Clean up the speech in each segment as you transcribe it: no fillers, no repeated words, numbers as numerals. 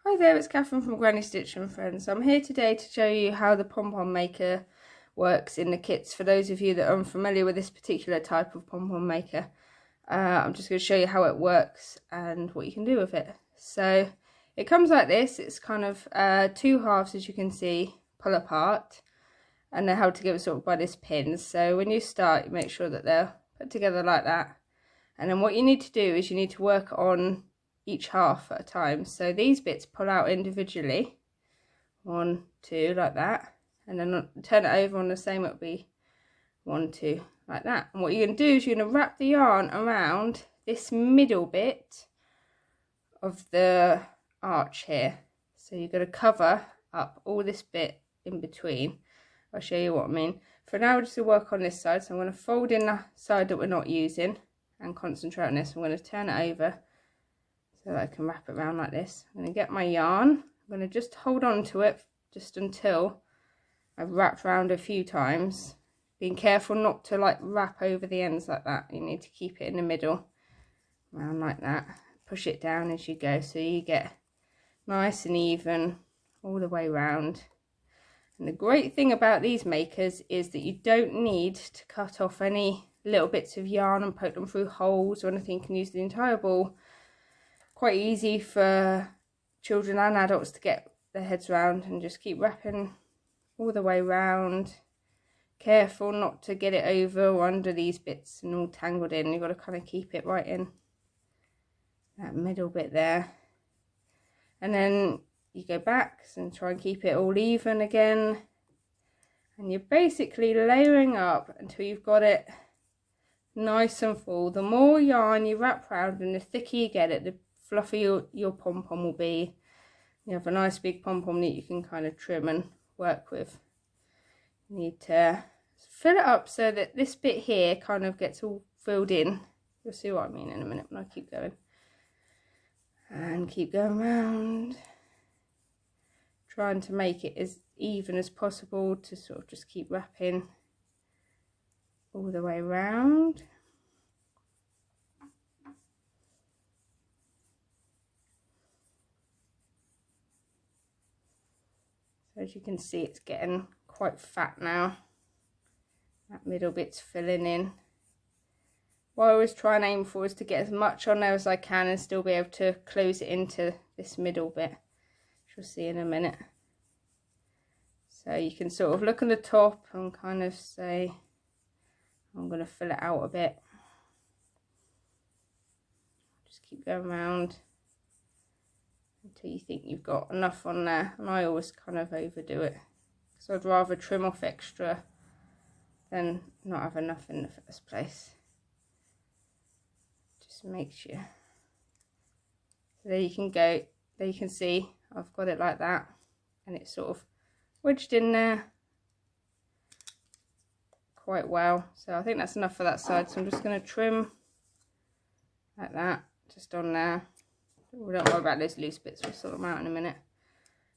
Hi there, it's Catherine from Granny Stitch and Friends. I'm here today to show you how the pom-pom maker works in the kits for those of you that are unfamiliar with this particular type of pom-pom maker. I'm just going to show you how it works and what you can do with it. So it comes like this. It's kind of two halves, as you can see, pull apart, and they're held together sort of by this pin. So when you start, you make sure that they're put together like that, and then what you need to do is you need to work on each half at a time. So these bits pull out individually, 1, 2, like that, and then turn it over on the same, it'll be 1, 2, like that. And what you're going to do is you're going to wrap the yarn around this middle bit of the arch here. So you're going to cover up all this bit in between. I'll show you what I mean. For now, we're just going to work on this side. So I'm going to fold in the side that we're not using and concentrate on this. I'm going to turn it over so that I can wrap it around like this. I'm going to get my yarn. I'm going to just hold on to it just until I've wrapped around a few times. Being careful not to like wrap over the ends like that. You need to keep it in the middle, around like that. Push it down as you go so you get nice and even all the way round. And the great thing about these makers is that you don't need to cut off any little bits of yarn and poke them through holes or anything. You can use the entire ball. Quite easy for children and adults to get their heads around, and just keep wrapping all the way round. Careful not to get it over or under these bits and all tangled in. You've got to kind of keep it right in that middle bit there. And then you go back and try and keep it all even again. And you're basically layering up until you've got it nice and full. The more yarn you wrap around and the thicker you get it, the fluffier your pom-pom will be. You have a nice big pom-pom that you can kind of trim and work with. You need to fill it up so that this bit here kind of gets all filled in. You'll see what I mean in a minute when I keep going. And keep going round. Trying to make it as even as possible to sort of just keep wrapping all the way round. So as you can see, it's getting quite fat now. That middle bit's filling in. What I always try and aim for is to get as much on there as I can and still be able to close it into this middle bit, which we'll see in a minute. So you can sort of look at the top and kind of say, I'm going to fill it out a bit. Just keep going around until you think you've got enough on there. And I always kind of overdo it, so I'd rather trim off extra than not have enough in the first place. Just make sure. So there you can go. There you can see I've got it like that, and it's sort of wedged in there quite well. So I think that's enough for that side. So I'm just going to trim like that, just on there. We don't worry about those loose bits, we'll sort them out in a minute.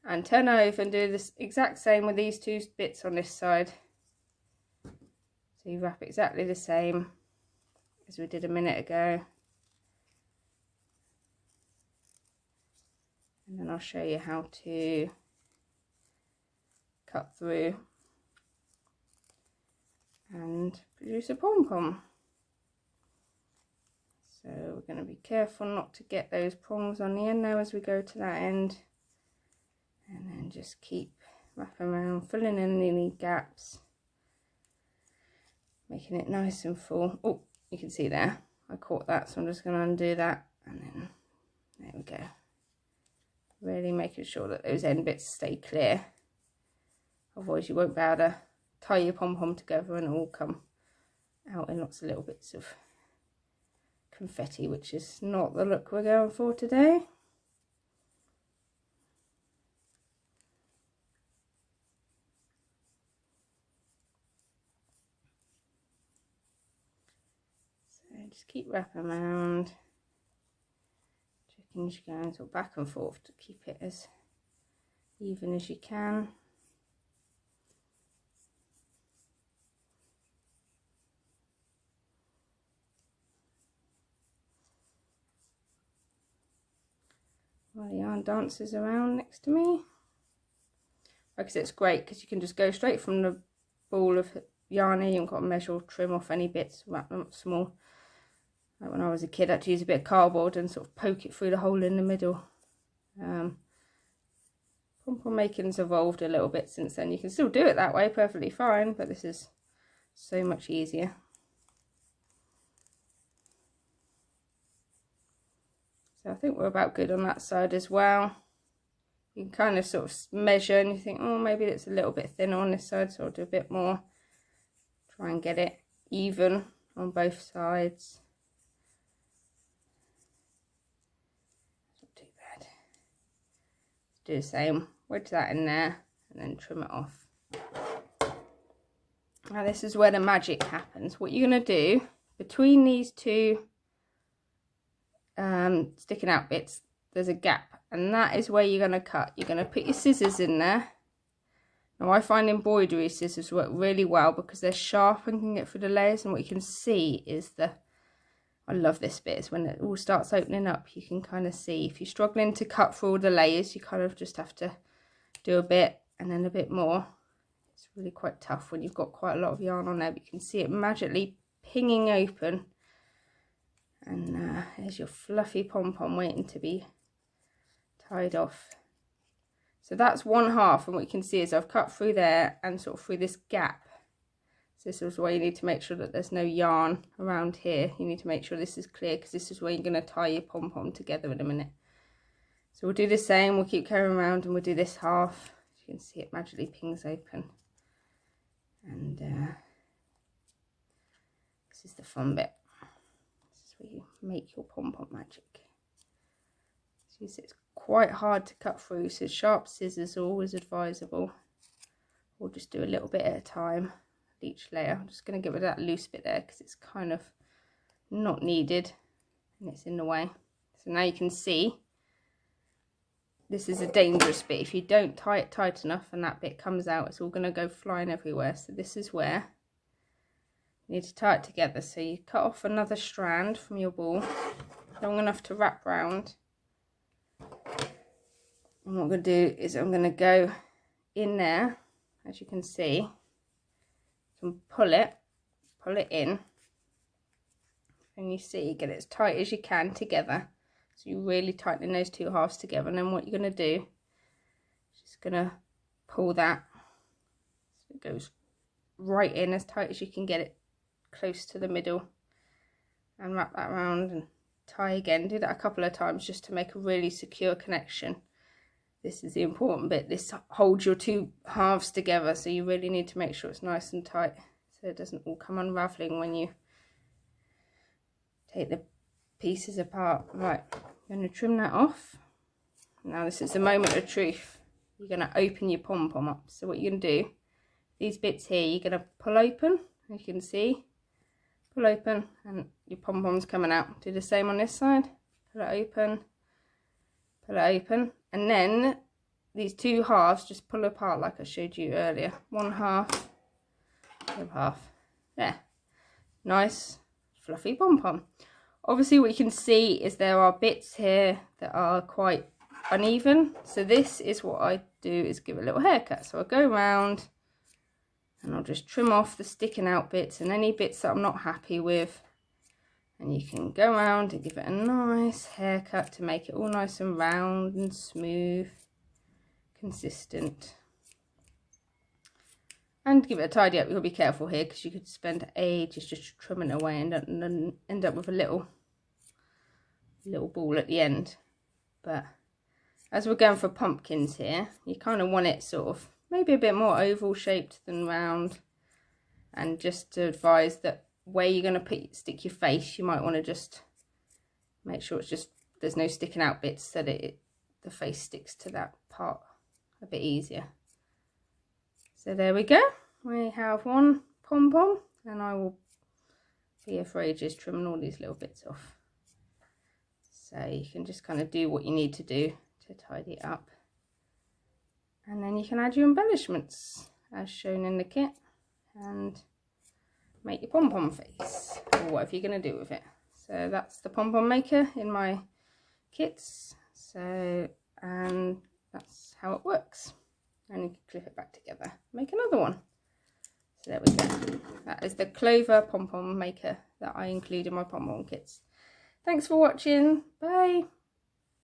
And turn over and do this exact same with these two bits on this side. So you wrap exactly the same as we did a minute ago. And then I'll show you how to cut through and produce a pom-pom. So we're going to be careful not to get those prongs on the end now as we go to that end. And then just keep wrapping around, filling in any gaps, making it nice and full. Oh, you can see there, I caught that, so I'm just going to undo that, and then there we go. Really making sure that those end bits stay clear, otherwise you won't be able to tie your pom-pom together and it will come out in lots of little bits of confetti, which is not the look we're going for today. Just keep wrapping around, checking as you go, sort of back and forth to keep it as even as you can. while the yarn dances around next to me. Like I said, it's great because you can just go straight from the ball of yarn here. You haven't got to measure or trim off any bits, wrap them up small. Like when I was a kid, I had to use a bit of cardboard and sort of poke it through the hole in the middle. Pom-pom making's evolved a little bit since then. You can still do it that way perfectly fine, but this is so much easier. So I think we're about good on that side as well. You can kind of sort of measure and you think, oh, maybe it's a little bit thinner on this side, so I'll do a bit more. Try and get it even on both sides. Not too bad. Do the same, wedge that in there and then trim it off. Now this is where the magic happens. What you're going to do between these two sticking out bits, there's a gap, and that is where you're going to cut. You're going to put your scissors in there. Now I find embroidery scissors work really well because they're sharp and can get through the layers, and what you can see is I love this bit, is when it all starts opening up, you can kind of see. If you're struggling to cut through all the layers, you kind of just have to do a bit and then a bit more. It's really quite tough when you've got quite a lot of yarn on there, but you can see it magically pinging open. And there's your fluffy pom-pom waiting to be tied off. So that's one half, and what you can see is I've cut through there and sort of through this gap. So this is where you need to make sure that there's no yarn around here. You need to make sure this is clear, because this is where you're going to tie your pom-pom together in a minute. So we'll do the same, we'll keep carrying around and we'll do this half. As you can see, it magically pings open. And this is the fun bit. Where you make your pom-pom magic. So it's quite hard to cut through, so sharp scissors are always advisable, or just do a little bit at a time each layer. I'm just going to get rid of that loose bit there because it's kind of not needed and it's in the way. So now you can see this is a dangerous bit. If you don't tie it tight enough and that bit comes out, it's all going to go flying everywhere. So this is where you need to tie it together. So you cut off another strand from your ball, long enough to wrap round. And what I'm going to do is I'm going to go in there, as you can see, and pull it in. And you see, get it as tight as you can together. So you're really tightening those two halves together. And then what you're going to do is just going to pull that so it goes right in as tight as you can get it, close to the middle, and wrap that around and tie again. Do that a couple of times just to make a really secure connection. This is the important bit. This holds your two halves together, so you really need to make sure it's nice and tight so it doesn't all come unraveling when you take the pieces apart. Right, I'm going to trim that off. Now this is the moment of truth. You're going to open your pom-pom up. So what you're going to do, these bits here, you're going to pull open, as you can see. Pull open and your pom-pom's coming out. Do the same on this side. Pull it open, and then these two halves just pull apart like I showed you earlier. One half, other half. There. Nice fluffy pom-pom. Obviously what you can see is there are bits here that are quite uneven. So this is what I do, is give it a little haircut. So I go around and I'll just trim off the sticking out bits and any bits that I'm not happy with. And you can go around and give it a nice haircut to make it all nice and round and smooth, consistent. And give it a tidy up. You've got to be careful here because you could spend ages just trimming away and end up with a little ball at the end. But as we're going for pumpkins here, you kind of want it sort of maybe a bit more oval shaped than round. And just to advise that where you're going to stick your face, you might want to just make sure it's just there's no sticking out bits so that the face sticks to that part a bit easier. So there we go, we have one pom-pom, and I will be here for ages trimming all these little bits off. So you can just kind of do what you need to do to tidy it up, and then you can add your embellishments as shown in the kit and make your pom-pom face or whatever you're going to do with it. So that's the pom-pom maker in my kits. So, and that's how it works. And you can clip it back together, make another one. So there we go. That is the clover pom-pom maker that I include in my pom-pom kits. Thanks for watching. Bye.